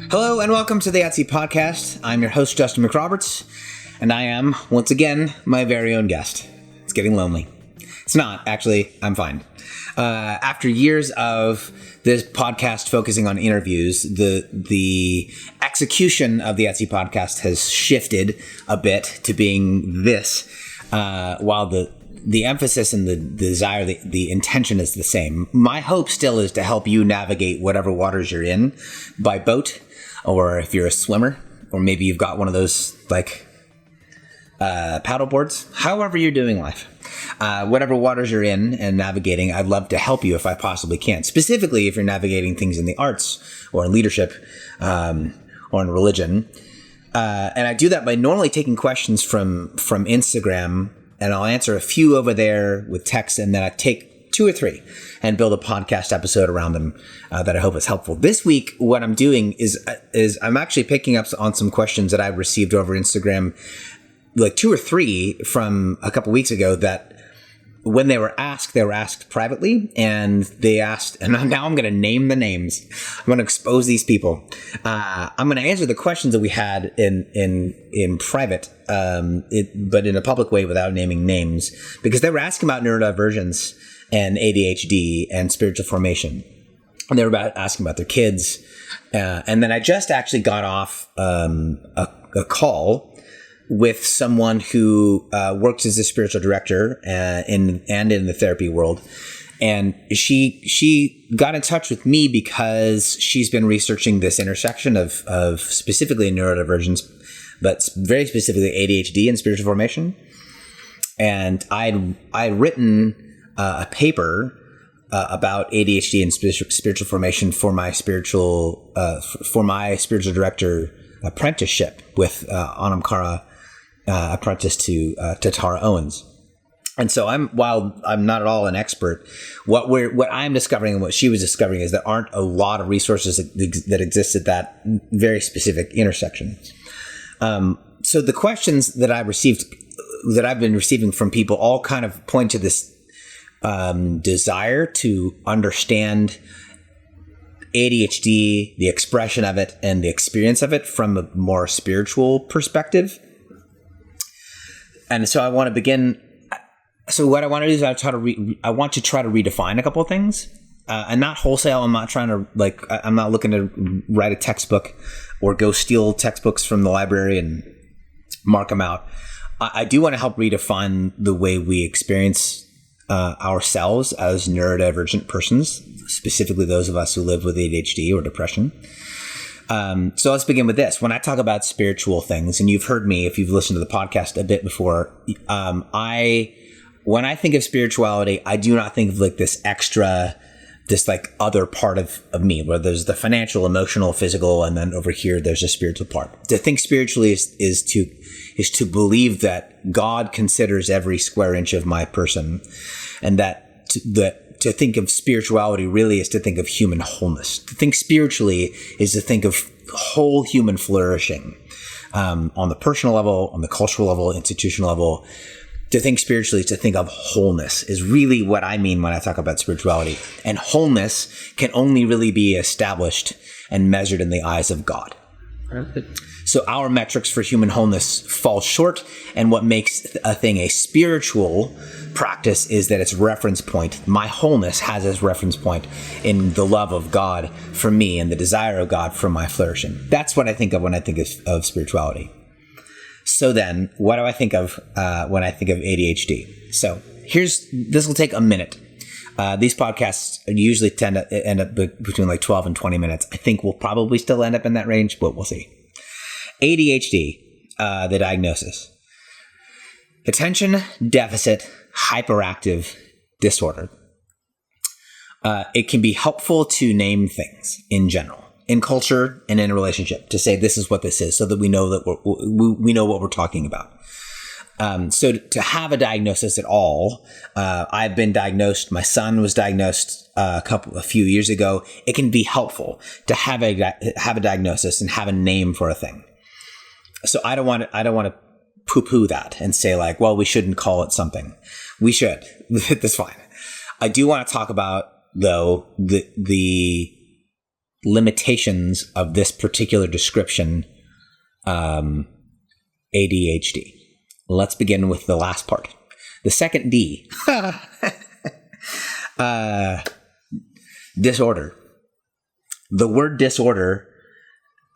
Hello and welcome to the Etsy podcast. I'm your host, Justin McRoberts, and I am, once again, my very own guest. It's getting lonely. It's not, actually. I'm fine. After years of this podcast focusing on interviews, the execution of the Etsy podcast has shifted a bit to being this, while the emphasis and the desire, the intention is the same. My hope still is to help you navigate whatever waters you're in by boat, or if you're a swimmer, or maybe you've got one of those paddle boards. However you're doing life, whatever waters you're in and navigating, I'd love to help you if I possibly can. Specifically, if you're navigating things in the arts or in leadership or in religion, and I do that by normally taking questions from Instagram. And I'll answer a few over there with text, and then I take 2 or 3 and build a podcast episode around them that I hope is helpful. This week, what I'm doing is I'm actually picking up on some questions that I received over Instagram, like 2 or 3 from a couple weeks ago that when they were asked privately, and they asked, and now I'm going to name the names. I'm going to expose these people. I'm going to answer the questions that we had in private, but in a public way without naming names, because they were asking about neurodivergence and ADHD and spiritual formation. And they were asking about their kids. And then I just actually got off a call with someone who works as a spiritual director in the therapy world. And she got in touch with me because she's been researching this intersection of specifically neurodivergence, but very specifically ADHD and spiritual formation. And I'd written a paper about ADHD and spiritual formation for my spiritual director apprenticeship with Anam Kara, apprentice to Tara Owens. And so while I'm not at all an expert, what I'm discovering and what she was discovering is there aren't a lot of resources that exist at that very specific intersection. So the questions that I've been receiving from people all kind of point to this desire to understand ADHD, the expression of it, and the experience of it from a more spiritual perspective. And so I want to begin. So what I want to do is I want to try to redefine a couple of things, and not wholesale. I'm not trying to I'm not looking to write a textbook or go steal textbooks from the library and mark them out. I do want to help redefine the way we experience ourselves as neurodivergent persons, specifically those of us who live with ADHD or depression. So let's begin with this. When I talk about spiritual things, and you've heard me if you've listened to the podcast a bit before, when I think of spirituality, I do not think of this other part of me, where there's the financial, emotional, physical, and then over here there's a spiritual part. To think spiritually is to believe that God considers every square inch of my person, and that to think of spirituality really is to think of human wholeness. To think spiritually is to think of whole human flourishing, on the personal level, on the cultural level, institutional level. To think spiritually is to think of wholeness is really what I mean when I talk about spirituality. And wholeness can only really be established and measured in the eyes of God. Perfect. So our metrics for human wholeness fall short, and what makes a thing a spiritual practice is that its reference point, my wholeness, has its reference point in the love of God for me and the desire of God for my flourishing. That's what I think of when I think of spirituality. So then, what do I think of when I think of ADHD? So this will take a minute. These podcasts usually tend to end up between 12 and 20 minutes. I think we'll probably still end up in that range, but we'll see. ADHD, the diagnosis. Attention Deficit Hyperactive Disorder. It can be helpful to name things in general, in culture and in a relationship, to say this is what this is, so that we know that we know what we're talking about. So to have a diagnosis at all, I've been diagnosed. My son was diagnosed a few years ago. It can be helpful to have a diagnosis and have a name for a thing. So I don't want to poo-poo that and say well, we shouldn't call it something. We should. That's fine. I do want to talk about, though, the limitations of this particular description, ADHD. Let's begin with the last part. The second D, disorder. The word disorder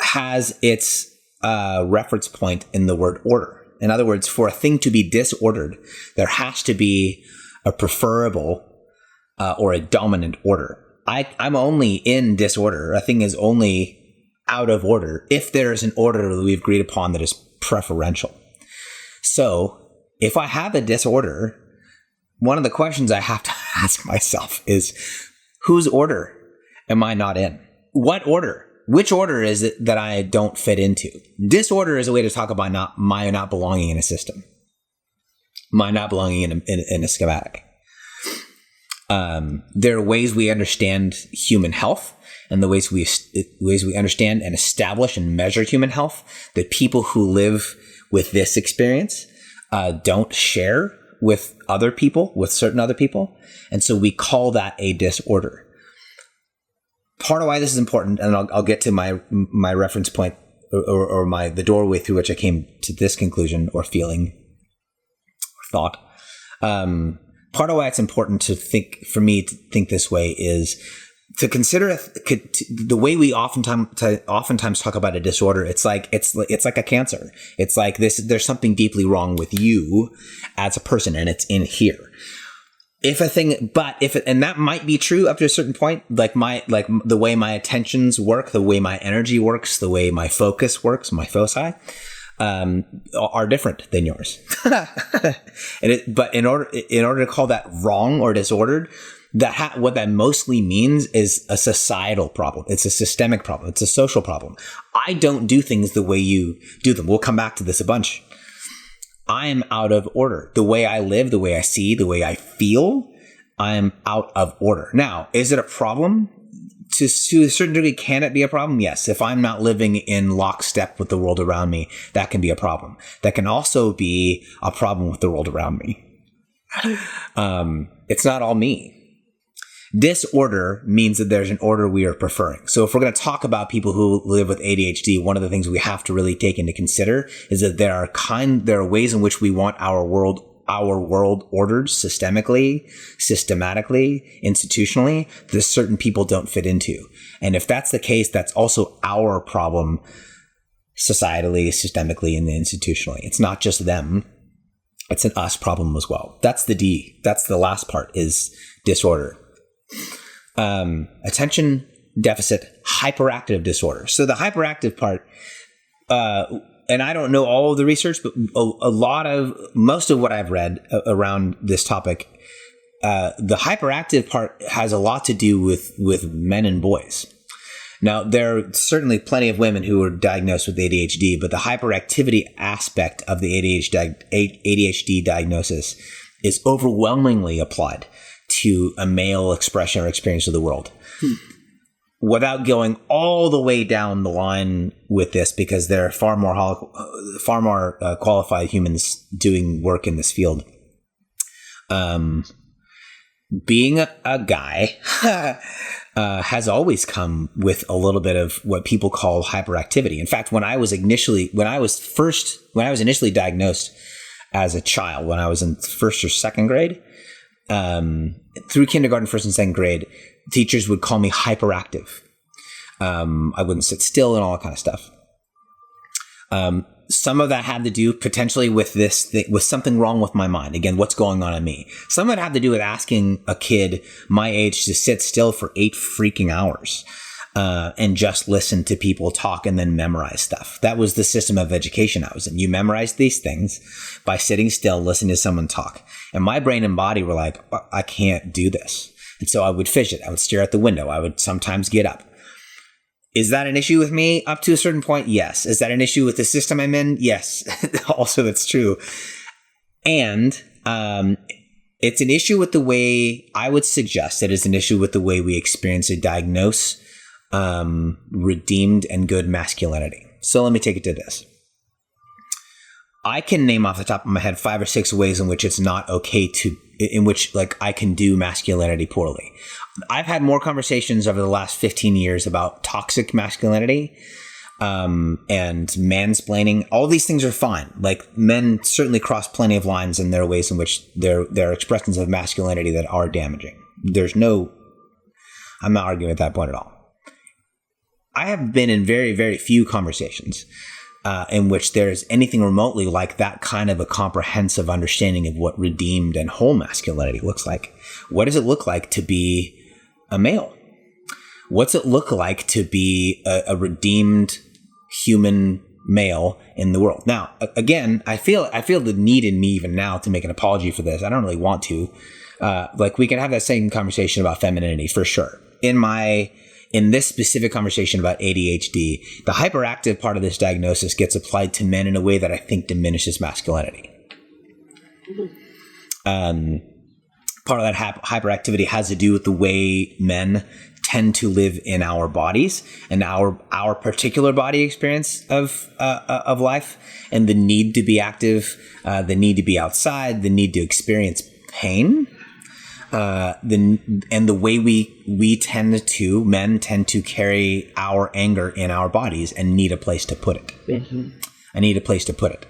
has its reference point in the word order. In other words, for a thing to be disordered, there has to be a preferable or a dominant order. I'm only in disorder. A thing is only out of order if there is an order that we've agreed upon that is preferential. So if I have a disorder, one of the questions I have to ask myself is, whose order am I not in? What order? Which order is it that I don't fit into? Disorder is a way to talk about my not belonging in a system, my not belonging in a schematic. There are ways we understand human health, and the ways we understand and establish and measure human health that people who live with this experience don't share with other people, with certain other people, and so we call that a disorder. Part of why this is important, and I'll get to my reference point or the doorway through which I came to this conclusion or feeling or thought. Part of why it's important for me to think this way is to consider the way we oftentimes talk about a disorder. It's like a cancer. It's like there's something deeply wrong with you as a person, and it's in here. And that might be true up to a certain point, like the way my attentions work, the way my energy works, the way my focus works, my foci, are different than yours. But in order to call that wrong or disordered, what that mostly means is a societal problem. It's a systemic problem. It's a social problem. I don't do things the way you do them. We'll come back to this a bunch. I am out of order. The way I live, the way I see, the way I feel, I am out of order. Now, is it a problem? To a certain degree, can it be a problem? Yes. If I'm not living in lockstep with the world around me, that can be a problem. That can also be a problem with the world around me. It's not all me. Disorder means that there's an order we are preferring. So if we're going to talk about people who live with ADHD, one of the things we have to really take into consider is that there are ways in which we want our world ordered systemically, systematically, institutionally, that certain people don't fit into. And if that's the case, that's also our problem societally, systemically, and institutionally. It's not just them. It's an us problem as well. That's the D. That's the last part, is disorder. Attention deficit hyperactive disorder. So the hyperactive part, and I don't know all of the research, but most of what I've read around this topic, the hyperactive part has a lot to do with men and boys. Now, there are certainly plenty of women who are diagnosed with ADHD, but the hyperactivity aspect of the ADHD diagnosis is overwhelmingly applied to a male expression or experience of the world. Without going all the way down the line with this, because there are far more qualified humans doing work in this field. Being a guy has always come with a little bit of what people call hyperactivity. In fact, when I was initially diagnosed as a child, when I was in first or second grade, through kindergarten, first and second grade, teachers would call me hyperactive. I wouldn't sit still and all that kind of stuff. Some of that had to do potentially with with something wrong with my mind. Again, what's going on in me? Some of it had to do with asking a kid my age to sit still for 8 freaking hours and just listen to people talk and then memorize stuff. That was the system of education I was in. You memorize these things by sitting still, listening to someone talk. And my brain and body were like, I can't do this. And so I would fidget. I would stare out the window. I would sometimes get up. Is that an issue with me? Up to a certain point, yes. Is that an issue with the system I'm in? Yes. Also, that's true. And it's an issue with the way, I would suggest that it's an issue with the way we experience and diagnose redeemed and good masculinity. So let me take it to this. I can name off the top of my head 5 or 6 ways in which it's not okay in which like I can do masculinity poorly. I've had more conversations over the last 15 years about toxic masculinity, and mansplaining. All these things are fine. Like, men certainly cross plenty of lines, and there are ways in which there are expressions of masculinity that are damaging. I'm not arguing at that point at all. I have been in very, very few conversations in which there's anything remotely like that kind of a comprehensive understanding of what redeemed and whole masculinity looks like. What does it look like to be a male? What's it look like to be a redeemed human male in the world? Now, again, I feel the need in me even now to make an apology for this. I don't really want to. Like, we can have that same conversation about femininity for sure. In this specific conversation about ADHD, the hyperactive part of this diagnosis gets applied to men in a way that I think diminishes masculinity. Part of that hyperactivity has to do with the way men tend to live in our bodies and our particular body experience of life, and the need to be active, the need to be outside, the need to experience pain. The way men tend to carry our anger in our bodies and need a place to put it. Mm-hmm. I need a place to put it.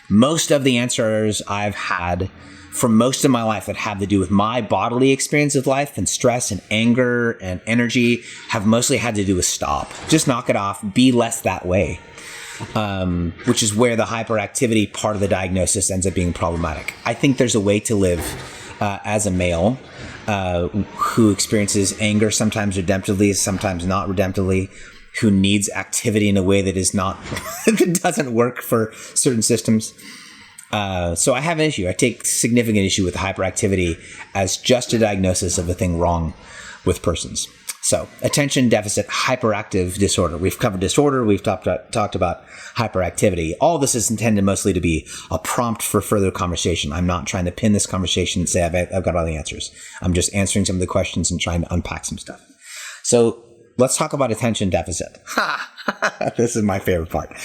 Most of the answers I've had for most of my life that have to do with my bodily experience of life and stress and anger and energy have mostly had to do with stop. Just knock it off. Be less that way. Which is where the hyperactivity part of the diagnosis ends up being problematic. I think there's a way to live as a male who experiences anger sometimes redemptively, sometimes not redemptively, who needs activity in a way that is not that doesn't work for certain systems. So I have an issue. I take significant issue with hyperactivity as just a diagnosis of a thing wrong with persons. So attention deficit hyperactive disorder. We've covered disorder. We've talked about hyperactivity. All this is intended mostly to be a prompt for further conversation. I'm not trying to pin this conversation and say I've got all the answers. I'm just answering some of the questions and trying to unpack some stuff. So let's talk about attention deficit. This is my favorite part.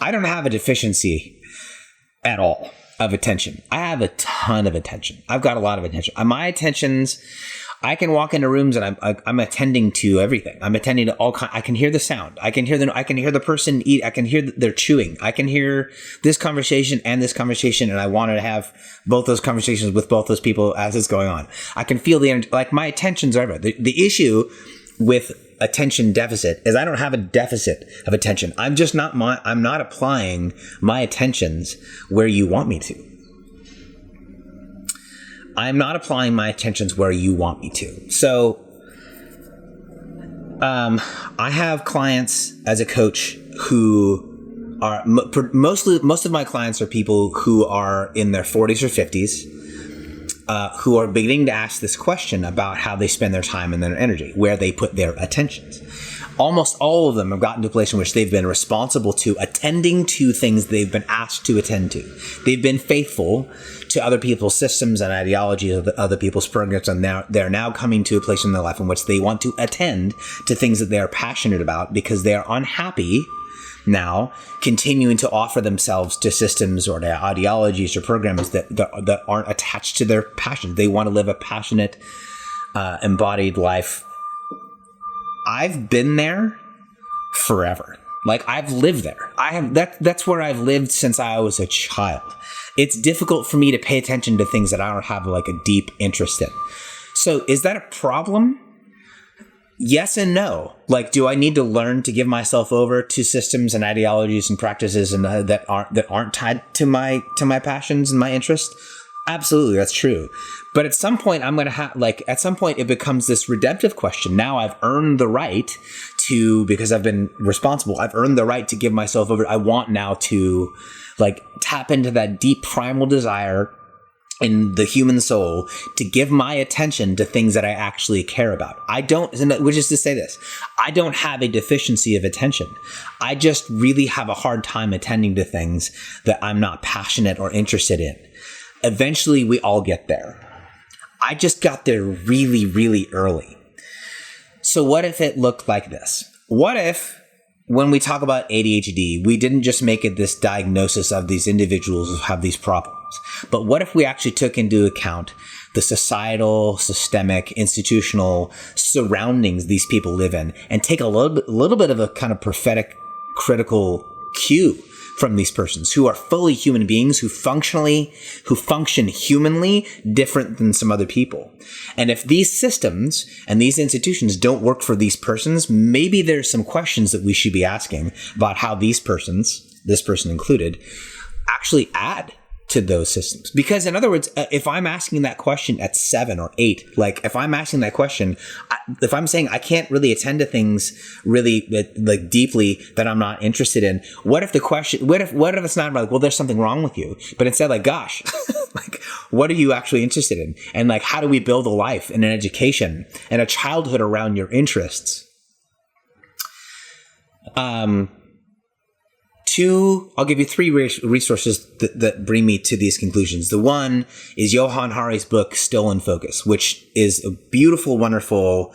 I don't have a deficiency at all of attention. I have a ton of attention. I've got a lot of attention. My attentions, I can walk into rooms and I'm attending to everything. I'm attending to all I can hear the sound. I can hear the person eat. I can hear their chewing. I can hear this conversation, and I wanted to have both those conversations with both those people as it's going on. I can feel the energy. Like, my attention's everywhere. The issue with attention deficit is I don't have a deficit of attention. I'm not applying my attentions where you want me to. I'm not applying my attentions where you want me to. So, I have clients as a coach who are most of my clients are people who are in their 40s or 50s, who are beginning to ask this question about how they spend their time and their energy, where they put their attentions. Almost all of them have gotten to a place in which they've been responsible to attending to things they've been asked to attend to. They've been faithful to other people's systems and ideologies of other people's programs, and they're now coming to a place in their life in which they want to attend to things that they are passionate about because they are unhappy now continuing to offer themselves to systems or to ideologies or programs that aren't attached to their passion. They want to live a passionate, embodied life. I've been there forever. Like, I've lived there. That's where I've lived since I was a child. It's difficult for me to pay attention to things that I don't have like a deep interest in. So is that a problem? Yes and no. Like, do I need to learn to give myself over to systems and ideologies and practices and that aren't tied to my passions and my interests? Absolutely, that's true. But at some point, at some point it becomes this redemptive question. Now I've earned the right to, because I've been responsible, I've earned the right to give myself over. I want now to tap into that deep primal desire in the human soul to give my attention to things that I actually care about. Which is to say this, I don't have a deficiency of attention. I just really have a hard time attending to things that I'm not passionate or interested in. Eventually, we all get there. I just got there really, really early. So what if it looked like this? What if, when we talk about ADHD, we didn't just make it this diagnosis of these individuals who have these problems, but what if we actually took into account the societal, systemic, institutional surroundings these people live in, and take a little bit of a kind of prophetic, critical cue from these persons who are fully human beings, who function humanly different than some other people. And if these systems and these institutions don't work for these persons, maybe there's some questions that we should be asking about how these persons, this person included, actually add to those systems. Because in other words, if I'm asking that question at 7 or 8, like if I'm asking that question, if I'm saying I can't really attend to things really like deeply that I'm not interested in, what if it's not like, well, there's something wrong with you, but instead like, gosh, like what are you actually interested in? And like, how do we build a life and an education and a childhood around your interests? I'll give you 3 resources that bring me to these conclusions. The one is Johann Hari's book, Still in Focus, which is a beautiful, wonderful,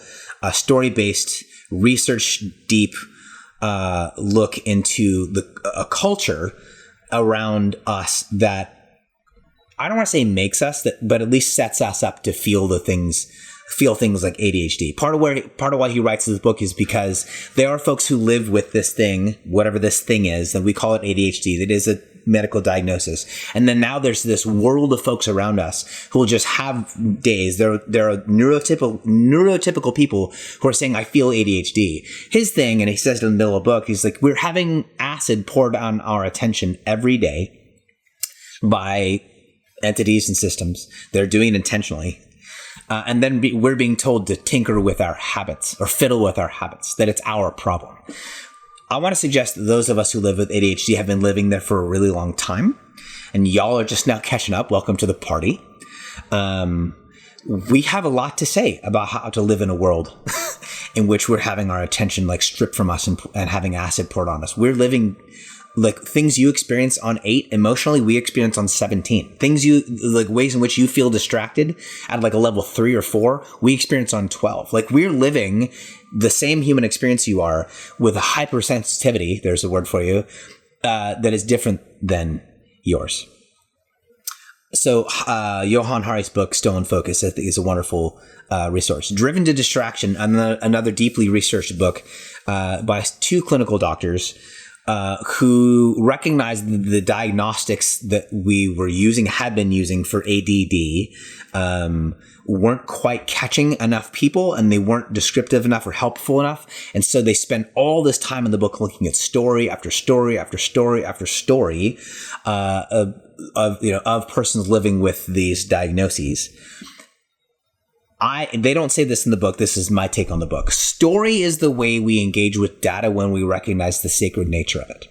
story-based, research-deep look into a culture around us that I don't want to say makes us, but at least sets us up to feel things like ADHD. Part of why he writes this book is because there are folks who live with this thing, whatever this thing is, and we call it ADHD. That is a medical diagnosis. And then now there's this world of folks around us who will just have days. There are neurotypical people who are saying, I feel ADHD. His thing, and he says it in the middle of the book, he's like, we're having acid poured on our attention every day by entities and systems. They're doing it intentionally. And then we're being told to tinker with our habits or fiddle with our habits, that it's our problem. I want to suggest that those of us who live with ADHD have been living there for a really long time, and y'all are just now catching up. Welcome to the party. We have a lot to say about how to live in a world in which we're having our attention like stripped from us and having acid poured on us. We're living like things you experience on 8 emotionally, we experience on 17. Things like ways in which you feel distracted at like a level 3 or 4, we experience on 12. Like we're living the same human experience you are with a hypersensitivity, there's a word for you, that is different than yours. So Johann Hari's book, Still in Focus, I think is a wonderful resource. Driven to Distraction, another deeply researched book by 2 clinical doctors who recognized the diagnostics that we had been using for ADD, weren't quite catching enough people, and they weren't descriptive enough or helpful enough. And so they spent all this time in the book looking at story after story after story after story of persons living with these diagnoses. They don't say this in the book. This is my take on the book. Story is the way we engage with data when we recognize the sacred nature of it.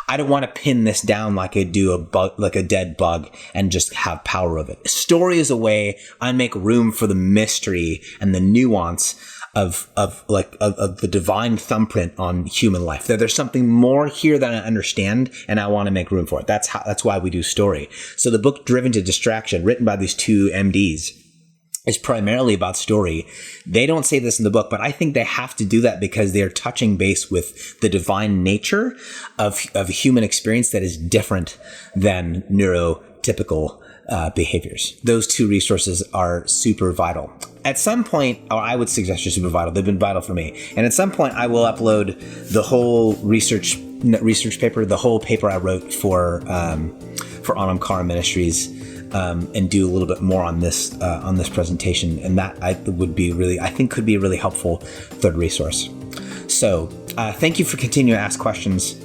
I don't want to pin this down like I do like a dead bug and just have power of it. Story is a way I make room for the mystery and the nuance of the divine thumbprint on human life. That there's something more here than I understand, and I want to make room for it. That's why we do story. So the book Driven to Distraction, written by these 2 MDs, is primarily about story. They don't say this in the book, but I think they have to do that because they're touching base with the divine nature of human experience that is different than neurotypical behaviors. Those 2 resources are super vital. At some point, or I would suggest are super vital. They've been vital for me. And at some point, I will upload the whole research paper, the whole paper I wrote for Anam Cara Ministries, and do a little bit more on this presentation, and that could be a really helpful 3rd resource. So thank you for continuing to ask questions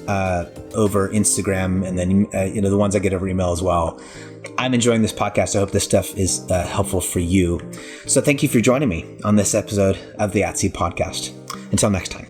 over Instagram, and then the ones I get over email as well. I'm enjoying this podcast. I hope this stuff is helpful for you. So thank you for joining me on this episode of the @Seed podcast. Until next time.